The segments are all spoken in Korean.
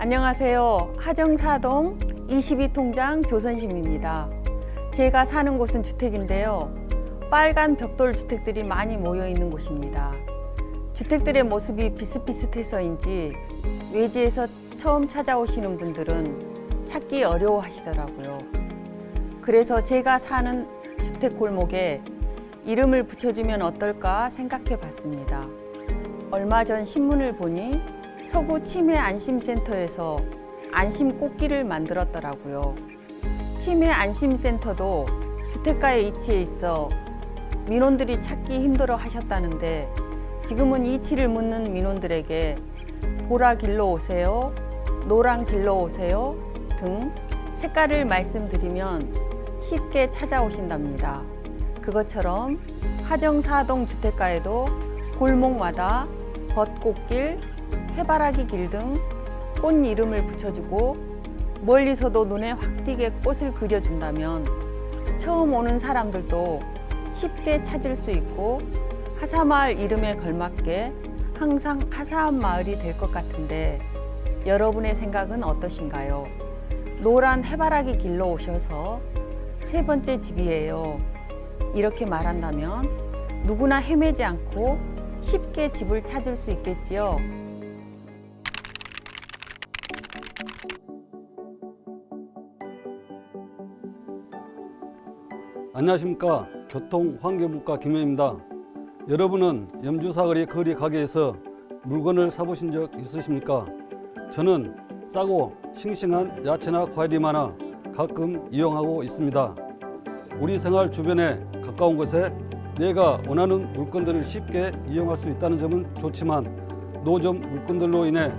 안녕하세요. 하정사동 22통장 조선심입니다. 제가 사는 곳은 주택인데요. 빨간 벽돌 주택들이 많이 모여 있는 곳입니다. 주택들의 모습이 비슷비슷해서인지 외지에서 처음 찾아오시는 분들은 찾기 어려워하시더라고요. 그래서 제가 사는 주택 골목에 이름을 붙여주면 어떨까 생각해 봤습니다. 얼마 전 신문을 보니 서구 치매 안심센터에서 안심 꽃길을 만들었더라고요. 치매 안심센터도 주택가에 위치해 있어 민원들이 찾기 힘들어 하셨다는데 지금은 이치를 묻는 민원들에게 보라 길로 오세요, 노란 길로 오세요 등 색깔을 말씀드리면 쉽게 찾아오신답니다. 그것처럼 하정사동 주택가에도 골목마다 벚꽃길, 해바라기 길 등 꽃 이름을 붙여주고 멀리서도 눈에 확 띄게 꽃을 그려준다면 처음 오는 사람들도 쉽게 찾을 수 있고 하사마을 이름에 걸맞게 항상 하사한 마을이 될 것 같은데 여러분의 생각은 어떠신가요? 노란 해바라기 길로 오셔서 세 번째 집이에요. 이렇게 말한다면 누구나 헤매지 않고 쉽게 집을 찾을 수 있겠지요. 안녕하십니까. 교통환경부과 김현입니다. 여러분은 염주사거리 거리 가게에서 물건을 사보신 적 있으십니까? 저는 싸고 싱싱한 야채나 과일이 많아 가끔 이용하고 있습니다. 우리 생활 주변에 가까운 곳에 내가 원하는 물건들을 쉽게 이용할 수 있다는 점은 좋지만 노점 물건들로 인해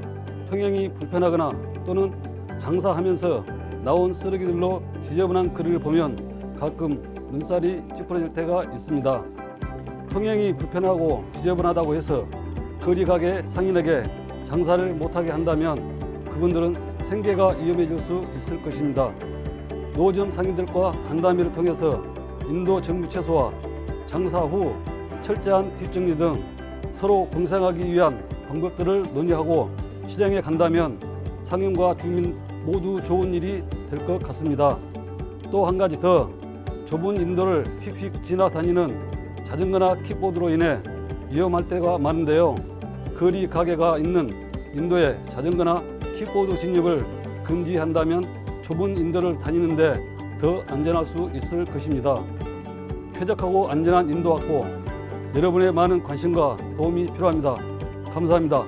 통행이 불편하거나 또는 장사하면서 나온 쓰레기들로 지저분한 거리를 보면 가끔 눈살이 찌푸려질 때가 있습니다. 통행이 불편하고 지저분하다고 해서 거리 가게 상인에게 장사를 못하게 한다면 그분들은 생계가 위험해질 수 있을 것입니다. 노점 상인들과 간담회를 통해서 인도 정부 최소화, 장사 후 철저한 뒷정리 등 서로 공생하기 위한 방법들을 논의하고 실행해 간다면 상인과 주민 모두 좋은 일이 될 것 같습니다. 또 한 가지 더, 좁은 인도를 휙휙 지나다니는 자전거나 킥보드로 인해 위험할 때가 많은데요. 거리 가게가 있는 인도에 자전거나 킥보드 진입을 금지한다면 좁은 인도를 다니는데 더 안전할 수 있을 것입니다. 쾌적하고 안전한 인도 확보, 여러분의 많은 관심과 도움이 필요합니다. 감사합니다.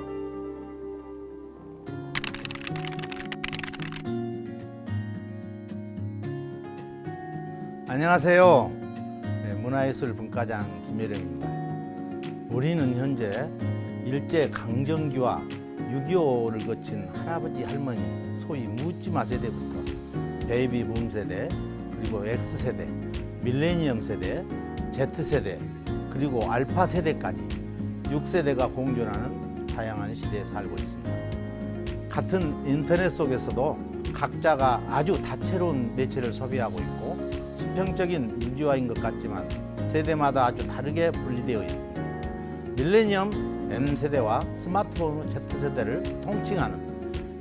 안녕하세요. 문화예술분과장 김혜령입니다. 우리는 현재 일제 강점기와 6.25를 거친 할아버지 할머니 소위 묻지마 세대부터 베이비붐 세대, 그리고 X세대, 밀레니엄 세대, Z세대, 그리고 알파 세대까지 6세대가 공존하는 다양한 시대에 살고 있습니다. 같은 인터넷 속에서도 각자가 아주 다채로운 매체를 소비하고 있고 수평적인 민주화인 것 같지만 세대마다 아주 다르게 분리되어 있습니다. 밀레니엄 M세대와 스마트폰 Z세대를 통칭하는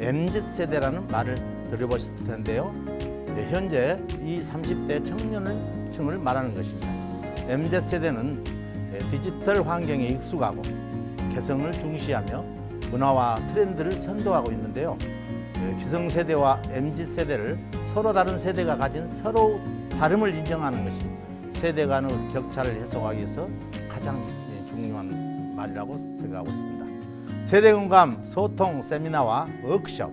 MZ세대라는 말을 들어보셨을 텐데요. 현재 이 30대 청년층을 말하는 것입니다. MZ세대는 디지털 환경에 익숙하고 개성을 중시하며 문화와 트렌드를 선도하고 있는데요. 기성세대와 MZ세대를 서로 다른 세대가 가진 서로 다름을 인정하는 것이 세대 간의 격차를 해소하기 위해서 가장 중요한 말이라고 생각하고 있습니다. 세대 공감 소통 세미나와 워크숍,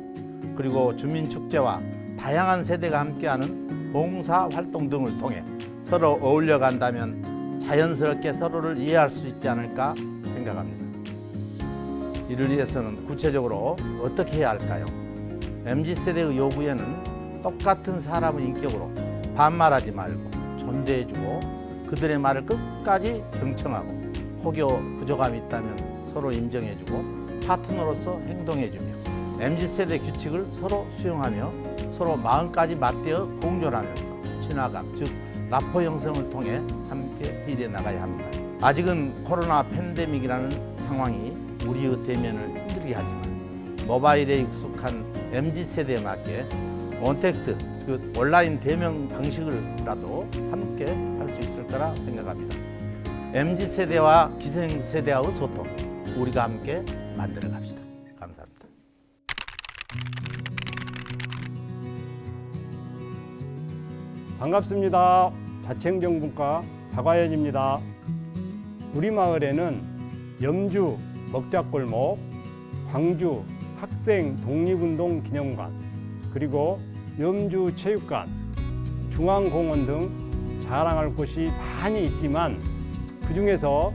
그리고 주민축제와 다양한 세대가 함께하는 봉사 활동 등을 통해 서로 어울려 간다면 자연스럽게 서로를 이해할 수 있지 않을까 생각합니다. 이를 위해서는 구체적으로 어떻게 해야 할까요? MZ세대의 요구에는 똑같은 사람의 인격으로 반말하지 말고 존대해주고 그들의 말을 끝까지 경청하고 혹여 부족함이 있다면 서로 인정해주고 파트너로서 행동해주며 MZ세대 규칙을 서로 수용하며 서로 마음까지 맞대어 공존하면서 친화감, 즉 라포 형성을 통해 함께 일해 나가야 합니다. 아직은 코로나 팬데믹이라는 상황이 우리의 대면을 힘들게 하지만 모바일에 익숙한 MZ세대에 맞게 원택트, 그 온라인 대면 방식을라도 함께 할 수 있을 거라 생각합니다. MZ세대와 기성세대와의 소통, 우리가 함께 만들어 갑시다. 감사합니다. 반갑습니다. 자치행정분과 박화연입니다. 우리 마을에는 염주 먹자골목, 광주 학생 독립운동 기념관, 그리고 염주 체육관, 중앙공원 등 자랑할 곳이 많이 있지만 그 중에서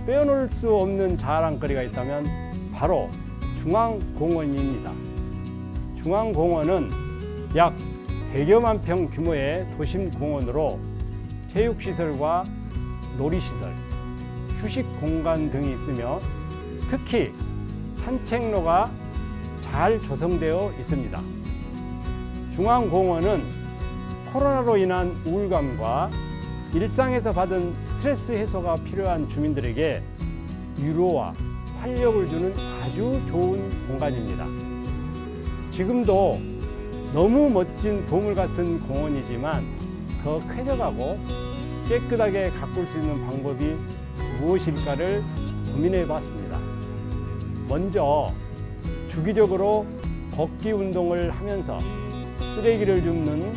빼놓을 수 없는 자랑거리가 있다면 바로 중앙공원입니다. 중앙공원은 약 100여만 평 규모의 도심 공원으로 체육시설과 놀이시설, 휴식 공간 등이 있으며 특히 산책로가 잘 조성되어 있습니다. 중앙공원은 코로나로 인한 우울감과 일상에서 받은 스트레스 해소가 필요한 주민들에게 위로와 활력을 주는 아주 좋은 공간입니다. 지금도 너무 멋진 보물 같은 공원이지만 더 쾌적하고 깨끗하게 가꿀 수 있는 방법이 무엇일까를 고민해 봤습니다. 먼저 주기적으로 걷기 운동을 하면서 쓰레기를 줍는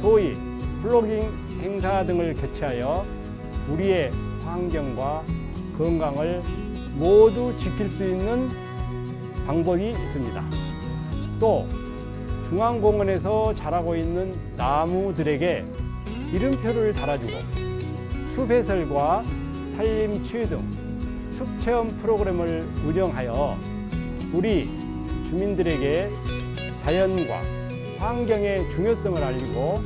소위 플로깅 행사 등을 개최하여 우리의 환경과 건강을 모두 지킬 수 있는 방법이 있습니다. 또 중앙공원에서 자라고 있는 나무들에게 이름표를 달아주고 숲 해설과 산림 치유 등 숲체험 프로그램을 운영하여 우리 주민들에게 자연과 환경의 중요성을 알리고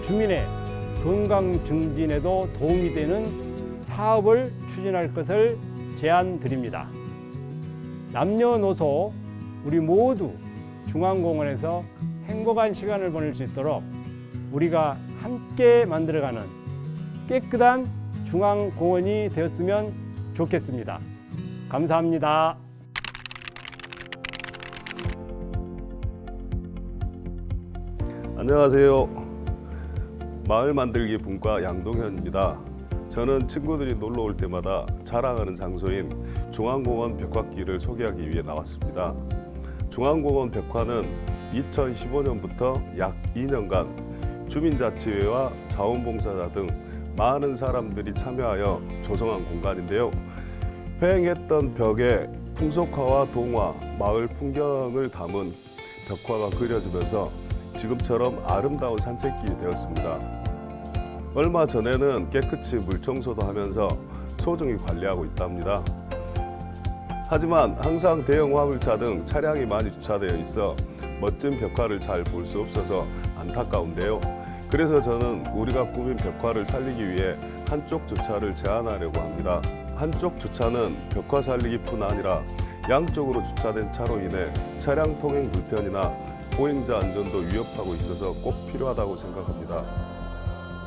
주민의 건강 증진에도 도움이 되는 사업을 추진할 것을 제안드립니다. 남녀노소 우리 모두 중앙공원에서 행복한 시간을 보낼 수 있도록 우리가 함께 만들어가는 깨끗한 중앙공원이 되었으면 좋겠습니다. 감사합니다. 안녕하세요. 마을 만들기 분과 양동현입니다. 저는 친구들이 놀러 올 때마다 자랑하는 장소인 중앙공원 벽화길을 소개하기 위해 나왔습니다. 중앙공원 벽화는 2015년부터 약 2년간 주민자치회와 자원봉사자 등 많은 사람들이 참여하여 조성한 공간인데요. 횡했던 벽에 풍속화와 동화, 마을 풍경을 담은 벽화가 그려지면서 지금처럼 아름다운 산책길이 되었습니다. 얼마 전에는 깨끗이 물청소도 하면서 소중히 관리하고 있답니다. 하지만 항상 대형 화물차 등 차량이 많이 주차되어 있어 멋진 벽화를 잘 볼 수 없어서 안타까운데요. 그래서 저는 우리가 꾸민 벽화를 살리기 위해 한쪽 주차를 제한하려고 합니다. 한쪽 주차는 벽화 살리기뿐 아니라 양쪽으로 주차된 차로 인해 차량 통행 불편이나 보행자 안전도 위협하고 있어서 꼭 필요하다고 생각합니다.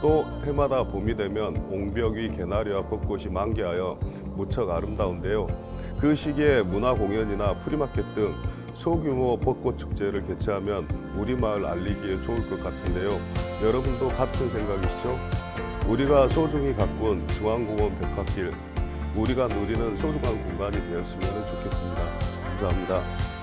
또 해마다 봄이 되면 옹벽 위 개나리와 벚꽃이 만개하여 무척 아름다운데요. 그 시기에 문화공연이나 프리마켓 등 소규모 벚꽃 축제를 개최하면 우리 마을 알리기에 좋을 것 같은데요. 여러분도 같은 생각이시죠? 우리가 소중히 가꾼 중앙공원 벽화길, 우리가 누리는 소중한 공간이 되었으면 좋겠습니다. 감사합니다.